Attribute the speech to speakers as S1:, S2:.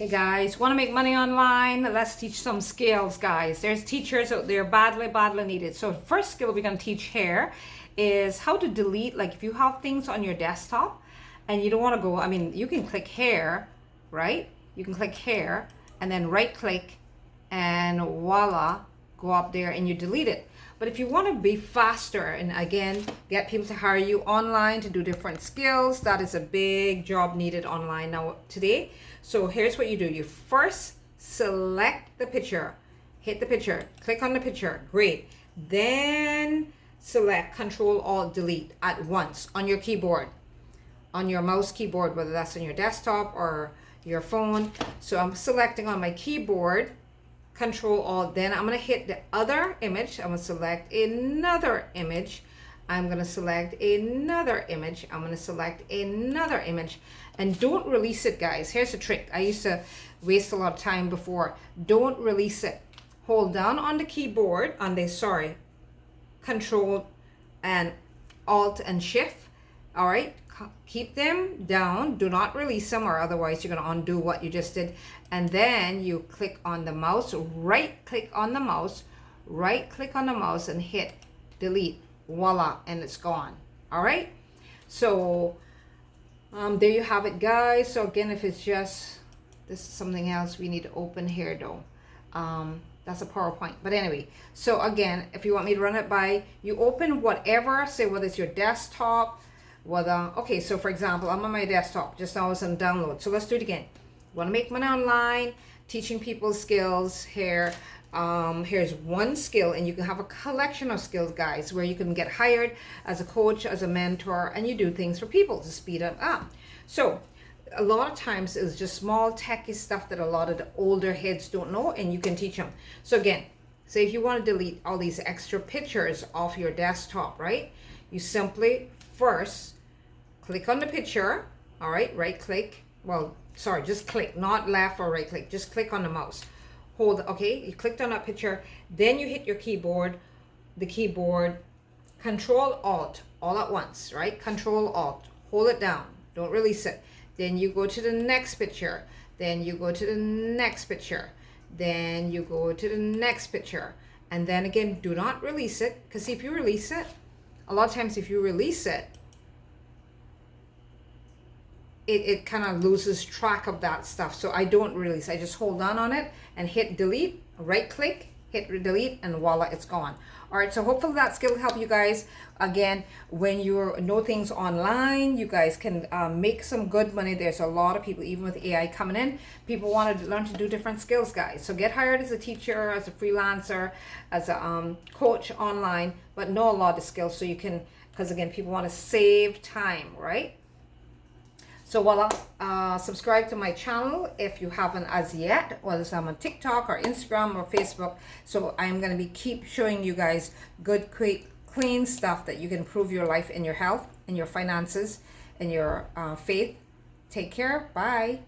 S1: Hey guys, want to make money online? Let's teach some skills, guys. There's teachers out there badly needed. So first skill we're going to teach here is how to delete, like if you have things on your desktop and you don't want to go, you can click here, right? You can click here and then right click and voila, go up there and you delete it. But if you want to be faster and again, get people to hire you online to do different skills, that is a big job needed online now today. So here's what you do. You first select the picture, hit the picture, click on the picture, great. Then select Control Alt Delete at once on your keyboard, on your mouse keyboard, whether that's on your desktop or your phone. So I'm selecting on my keyboard, Control Alt, then I'm going to hit the other image. I'm going to select another image. I'm going to select another image. I'm going to select another image. And don't release it, guys. Here's a trick. I used to waste a lot of time before. Don't release it. Hold down on the keyboard, Control and Alt and Shift. All right. Keep them down. Do not release them or otherwise you're going to undo what you just did. And then you click on the mouse, right click on the mouse and hit delete. Voila, and it's gone. All right. So there you have it, guys. So again, if it's just, this is something else we need to open here though. That's a PowerPoint. But anyway, so again, if you want me to run it by, you open whatever, say whether it's your desktop, okay, so for example, I'm on my desktop, just now it's on download. So let's do it again. Want to make money online, teaching people skills here. Here's one skill, and you can have a collection of skills, guys, where you can get hired as a coach, as a mentor, and you do things for people to speed them up. So a lot of times it's just small techie stuff that a lot of the older heads don't know, and you can teach them. So again, say if you want to delete all these extra pictures off your desktop, right? You simply first click on the picture, all right, right click, just click, not left or right click, just click on the mouse, hold, okay, you clicked on that picture, then you hit your keyboard, Control Alt, all at once, right? Control Alt, hold it down, don't release it, then you go to the next picture, then you go to the next picture, then you go to the next picture, and then again, do not release it, because if you release it, a lot of times if you release it, it kind of loses track of that stuff. So I don't release. I just hold on it and hit delete, right click, hit delete, and voila, it's gone. All right, so hopefully that skill will help you guys. Again, when you know things online, you guys can make some good money. There's a lot of people, even with AI coming in, people want to learn to do different skills, guys. So get hired as a teacher, as a freelancer, as a coach online, but know a lot of skills so you can, because again, people want to save time, right? So voila, subscribe to my channel if you haven't as yet, whether I'm on TikTok or Instagram or Facebook. So I'm going to keep showing you guys good, quick, clean stuff that you can improve your life and your health and your finances and your faith. Take care. Bye.